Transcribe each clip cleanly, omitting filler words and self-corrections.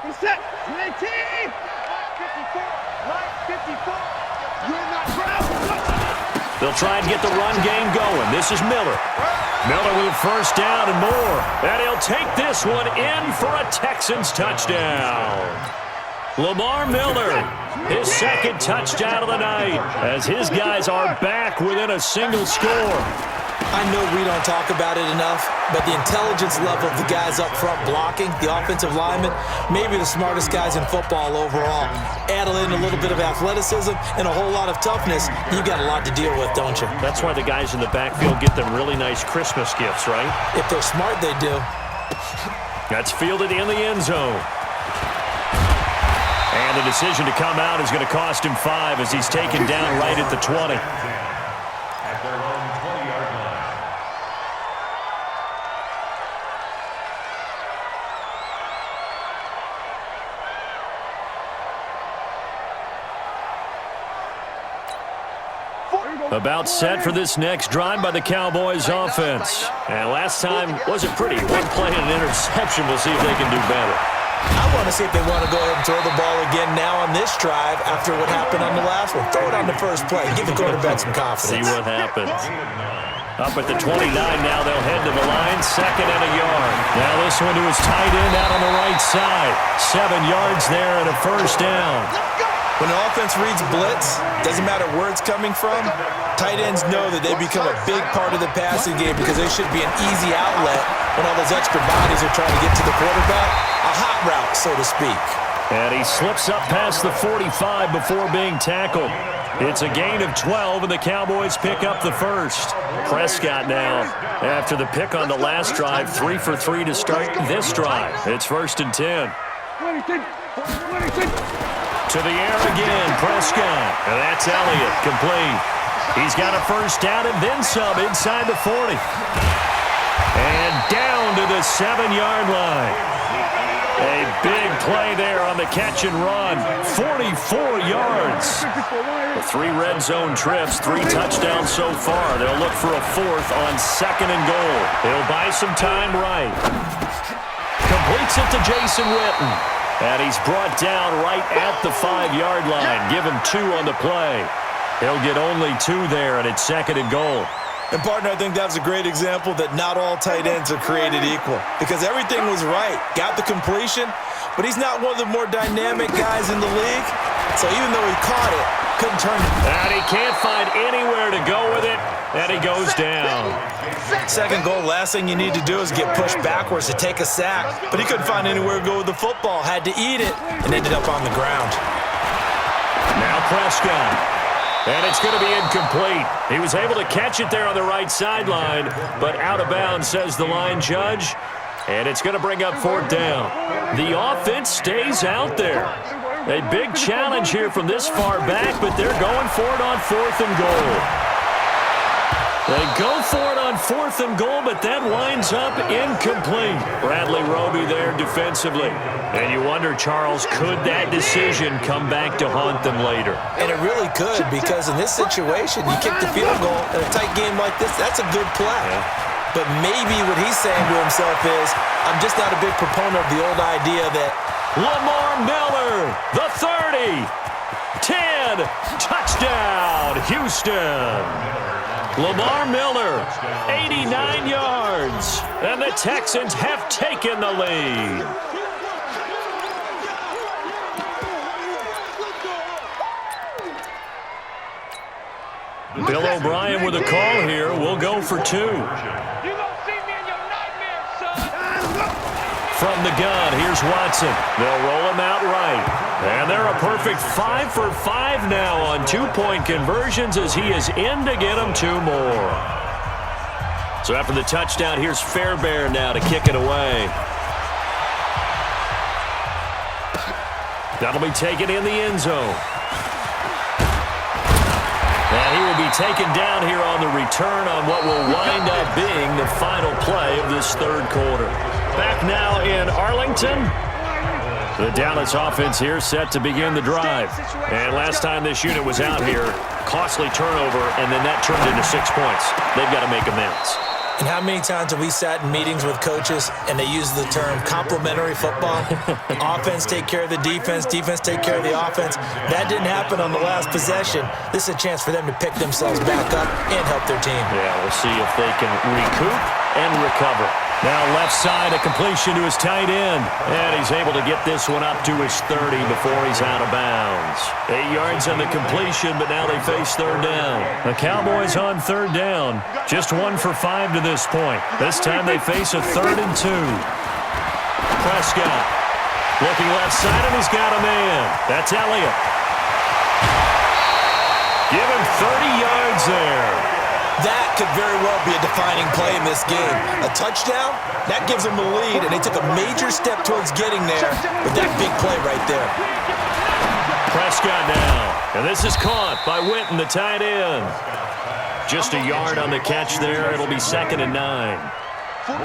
Reset. 18. 54. Line 54. You're not proud. They'll try and get the run game going. This is Miller. Miller with a first down and more. And he'll take this one in for a Texans touchdown. Lamar Miller, his second touchdown of the night, as his guys are back within a single score. I know we don't talk about it enough, but the intelligence level of the guys up front blocking, the offensive linemen, maybe the smartest guys in football overall. Add in a little bit of athleticism and a whole lot of toughness, you've got a lot to deal with, don't you? That's why the guys in the backfield get them really nice Christmas gifts, right? If they're smart, they do. That's fielded in the end zone. And the decision to come out is going to cost him 5 as he's taken down right at the 20. About set for this next drive by the Cowboys offense. And last time wasn't pretty. One play and an interception. We'll see if they can do better. I want to see if they want to go ahead and throw the ball again now on this drive after what happened on the last one. Throw it on the first play. Give the quarterback some confidence. See what happens. Up at the 29 now, they'll head to the line. 2nd and a yard. Now this one to his tight end out on the right side. 7 yards there and a first down. When the offense reads blitz, doesn't matter where it's coming from, tight ends know that they become a big part of the passing game because they should be an easy outlet when all those extra bodies are trying to get to the quarterback. A hot route, so to speak. And he slips up past the 45 before being tackled. It's a gain of 12, and the Cowboys pick up the first. Prescott now, after the pick on the last drive, 3 for 3 to start this drive. It's 1st and 10. To the air again, Prescott. And that's Elliott, complete. He's got a first down and then some inside the 40. And down to the 7-yard line. A big play there on the catch and run. 44 yards. The 3 red zone trips, 3 touchdowns so far. They'll look for a 4th on 2nd and goal. He'll buy some time right. Completes it to Jason Witten. And he's brought down right at the 5-yard line. Give him 2 on the play. He'll get only 2 there, and it's 2nd and goal. And, partner, I think that was a great example that not all tight ends are created equal because everything was right. Got the completion, but he's not one of the more dynamic guys in the league. So even though he caught it, couldn't turn it. And he can't find anywhere to go with it, and he goes down. 2nd goal, last thing you need to do is get pushed backwards to take a sack. But he couldn't find anywhere to go with the football, had to eat it, and ended up on the ground. Now Prescott. And it's going to be incomplete. He was able to catch it there on the right sideline, but out of bounds, says the line judge. And it's going to bring up 4th down. The offense stays out there. A big challenge here from this far back, but they're going for it on 4th and goal. They go for it on 4th and goal, but that winds up incomplete. Bradley Roby there defensively. And you wonder, Charles, could that decision come back to haunt them later? And it really could, because in this situation, you kick the field goal in a tight game like this, that's a good play. Yeah. But maybe what he's saying to himself is, I'm just not a big proponent of the old idea that Lamar Miller, the 30, 10, touchdown, Houston. Lamar Miller, 89 yards, and the Texans have taken the lead. Bill O'Brien with a call here. We'll go for 2. From the gun, here's Watson. They'll roll him out right. And they're a perfect 5 for 5 now on 2-point conversions as he is in to get them 2 more. So after the touchdown, here's Fairbairn now to kick it away. That'll be taken in the end zone. And he will be taken down here on the return on what will wind up being the final play of this 3rd quarter. Back now in Arlington. The Dallas offense here set to begin the drive. And last time this unit was out here, costly turnover, and then that turned into 6 points. They've got to make amends. And how many times have we sat in meetings with coaches and they use the term complementary football? Offense take care of the defense, defense take care of the offense. That didn't happen on the last possession. This is a chance for them to pick themselves back up and help their team. Yeah, we'll see if they can recoup and recover. Now left side, a completion to his tight end. And he's able to get this one up to his 30 before he's out of bounds. 8 yards on the completion, but now they face third down. The Cowboys on third down. Just 1 for 5 to this point. This time they face a 3rd and 2. Prescott looking left side, and he's got a man. That's Elliott. Give him 30 yards there. That could very well be a defining play in this game. A touchdown, that gives them the lead, and they took a major step towards getting there with that big play right there. Prescott now, and this is caught by Witten, the tight end. Just a yard on the catch there. It'll be 2nd and 9.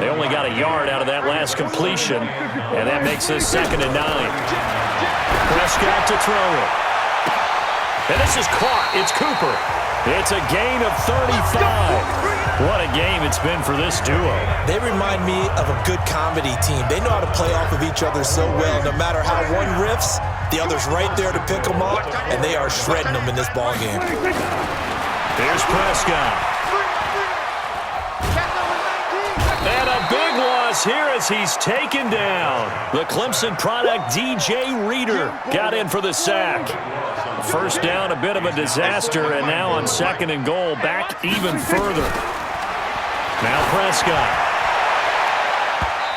They only got a yard out of that last completion, and that makes this 2nd and 9. Prescott to throw it. And this is caught. It's Cooper. It's a gain of 35. What a game it's been for this duo. They remind me of a good comedy team. They know how to play off of each other so well. No matter how one riffs, the other's right there to pick them up, and they are shredding them in this ball game. Here's Prescott. And a big loss here as he's taken down. The Clemson product, DJ Reader, got in for the sack. First down, a bit of a disaster, and now on 2nd and goal, back even further. Now Prescott.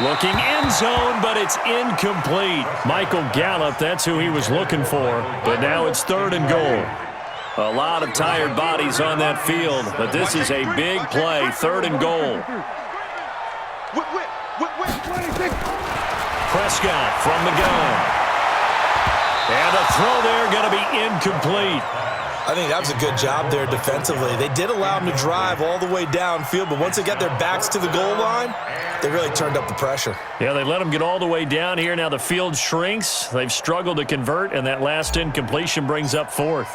Looking end zone, but it's incomplete. Michael Gallup, that's who he was looking for, but now it's 3rd and goal. A lot of tired bodies on that field, but this is a big play, 3rd and goal. Prescott from the gun. And the throw there going to be incomplete. I think that was a good job there defensively. They did allow them to drive all the way downfield, but once they got their backs to the goal line, they really turned up the pressure. Yeah, they let them get all the way down here. Now the field shrinks. They've struggled to convert, and that last incompletion brings up 4th.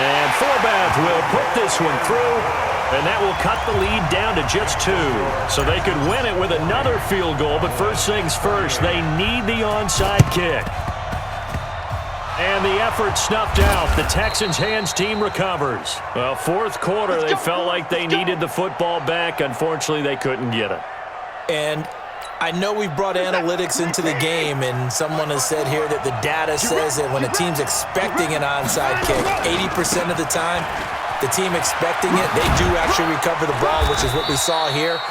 And Forbath will put this one through. And that will cut the lead down to just 2. So they could win it with another field goal, but first things first, they need the onside kick. And the effort snuffed out. The Texans' hands team recovers. Well, 4th quarter, they felt like they needed the football back. Unfortunately, they couldn't get it. And I know we brought analytics into the game, and someone has said here that the data says that when a team's expecting an onside kick, 80% of the time, the team expecting it, they do actually recover the ball, which is what we saw here.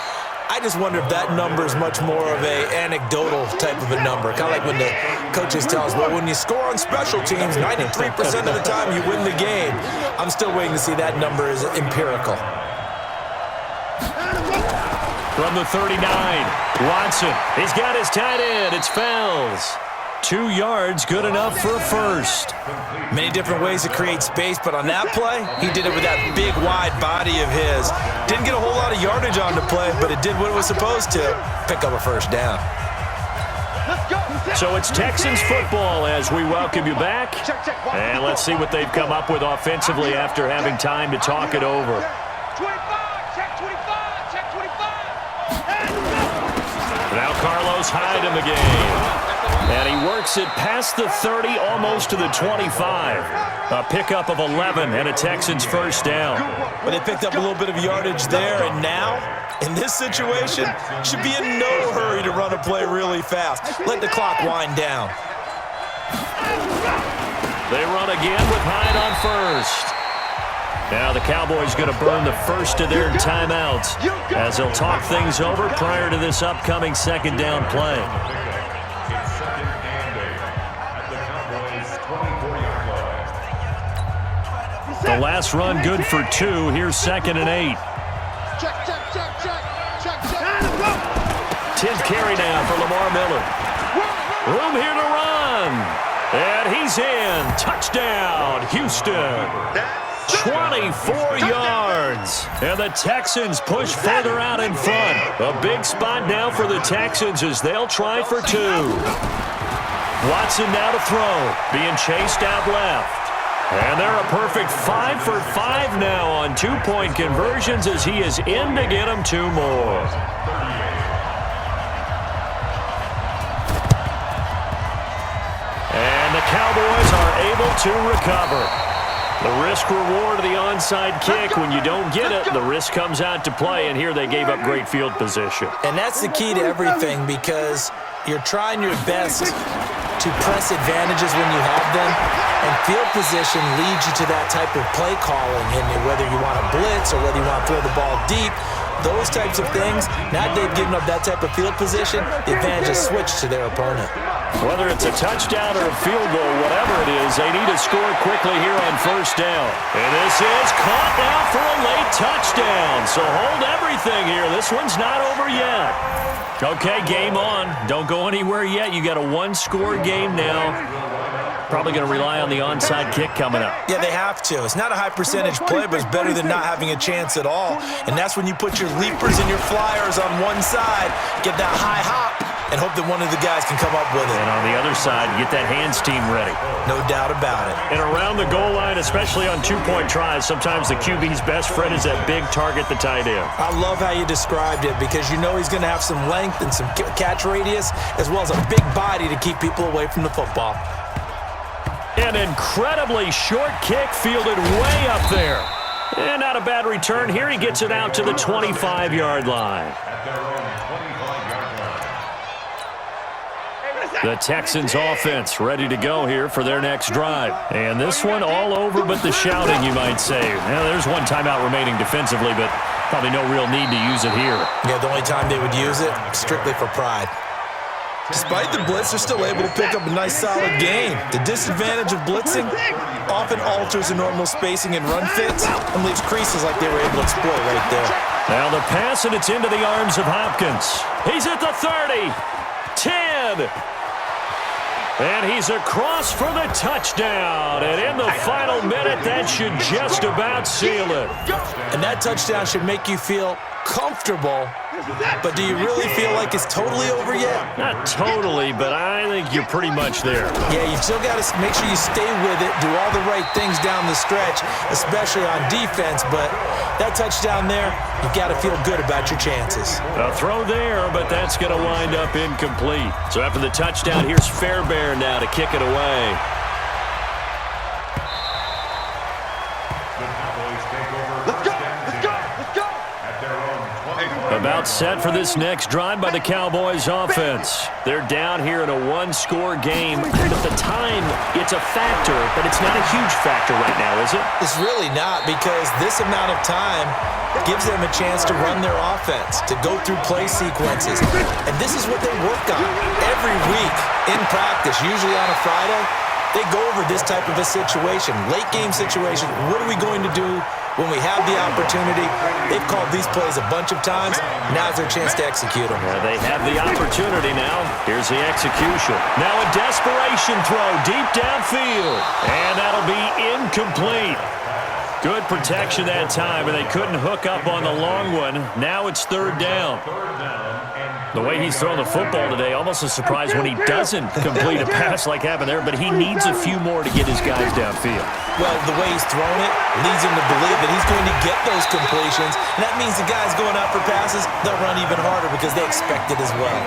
I just wonder if that number is much more of an anecdotal type of a number. Kind of like when the coaches tell us, well, when you score on special teams, 93% of the time you win the game. I'm still waiting to see that number is empirical. From the 39, Watson. He's got his tight end. It's Fells. 2 yards, good enough for a first. Many different ways to create space, but on that play, he did it with that big, wide body of his. Didn't get a whole lot of yardage on the play, but it did what it was supposed to, pick up a first down. So it's Texans football as we welcome you back. And let's see what they've come up with offensively after having time to talk it over. Now Carlos Hyde in the game. And he works it past the 30, almost to the 25. A pickup of 11 and a Texans first down. But they picked up a little bit of yardage there, and now, in this situation, should be in no hurry to run a play really fast. Let the clock wind down. They run again with Hyde on first. Now the Cowboys going to burn the first of their timeouts as they'll talk things over prior to this upcoming 2nd down play. The last run good for 2. Here's 2nd and 8. Check. 10th carry now for Lamar Miller. Room here to run. And he's in. Touchdown, Houston. 24 yards. And the Texans push further out in front. A big spot now for the Texans as they'll try for 2. Watson now to throw. Being chased out left. And they're a perfect 5 for 5 now on 2-point conversions as he is in to get them 2 more. And the Cowboys are able to recover. The risk-reward of the onside kick, when you don't get it, the risk comes out to play, and here they gave up great field position. And that's the key to everything, because you're trying your best to press advantages when you have them, and field position leads you to that type of play calling, and whether you want to blitz or whether you want to throw the ball deep, those types of things. Now they've given up that type of field position, the advantage is switched to their opponent. Whether it's a touchdown or a field goal, whatever it is, they need to score quickly here on first down. And this is caught now for a late touchdown. So hold everything here. This one's not over yet. Okay, game on. Don't go anywhere yet. You got a 1-score game now. Probably going to rely on the onside kick coming up. Yeah, they have to. It's not a high percentage play, but it's better than not having a chance at all. And that's when you put your leapers and your flyers on one side, get that high hop, and hope that one of the guys can come up with it. And on the other side, get that hands team ready. No doubt about it. And around the goal line, especially on 2-point tries, sometimes the QB's best friend is that big target, the tight end. I love how you described it, because you know he's going to have some length and some catch radius, as well as a big body to keep people away from the football. An incredibly short kick fielded way up there. And not a bad return. Here he gets it out to the 25-yard line. The Texans offense ready to go here for their next drive. And this one all over but the shouting, you might say. Now, there's one timeout remaining defensively, but probably no real need to use it here. Yeah, the only time they would use it, strictly for pride. Despite the blitz, they're still able to pick up a nice, solid game. The disadvantage of blitzing often alters the normal spacing and run fits and leaves creases like they were able to exploit right there. Now the pass, and it's into the arms of Hopkins. He's at the 30, 10, and he's across for the touchdown. And in the final minute, that should just about seal it. And that touchdown should make you feel comfortable, but do you really feel like it's totally over yet? Not totally, but I think you're pretty much there. Yeah, you've still got to make sure you stay with it, do all the right things down the stretch, especially on defense, but that touchdown there, you've got to feel good about your chances. A throw there, but that's going to wind up incomplete. So after the touchdown, here's Fairbairn now to kick it away. About set for this next drive by the Cowboys offense. They're down here in a 1-score game. At the time, it's a factor, but it's not a huge factor right now, is it? It's really not, because this amount of time gives them a chance to run their offense, to go through play sequences. And this is what they work on every week in practice, usually on a Friday. They go over this type of a situation, late game situation. What are we going to do when we have the opportunity? They've called these plays a bunch of times. Now's their chance to execute them. Yeah, they have the opportunity now. Here's the execution. Now a desperation throw deep downfield. And that'll be incomplete. Good protection that time, and they couldn't hook up on the long one. Now it's 3rd down. The way he's throwing the football today, almost a surprise when he doesn't complete a pass like happened there, but he needs a few more to get his guys downfield. Well, the way he's thrown it leads him to believe that he's going to get those completions, and that means the guys going out for passes, they'll run even harder because they expect it as well.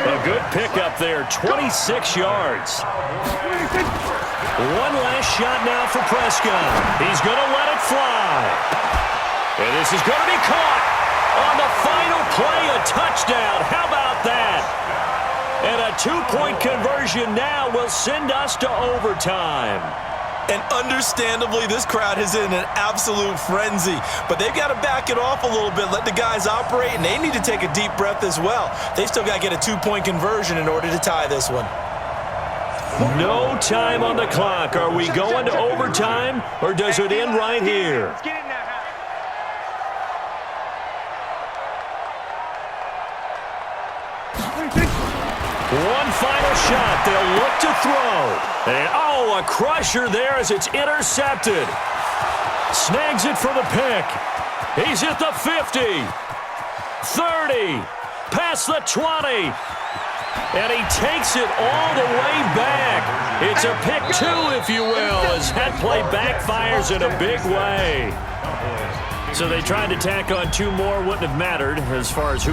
A good pickup there, 26 yards. One last shot now for Prescott. He's going to let it fly. And this is going to be caught. On the final play, a touchdown. How about that? And a 2-point conversion now will send us to overtime. And understandably, this crowd is in an absolute frenzy. But they've got to back it off a little bit, let the guys operate, and they need to take a deep breath as well. They've still got to get a 2-point conversion in order to tie this one. No time on the clock. Are we going to overtime, or does it end right here? One final shot. They'll look to throw. And, oh, a crusher there as it's intercepted. Snags it for the pick. He's at the 50. 30. Past the 20. And he takes it all the way back. It's a pick two, if you will, as that play backfires in a big way. So they tried to tack on two more. Wouldn't have mattered as far as who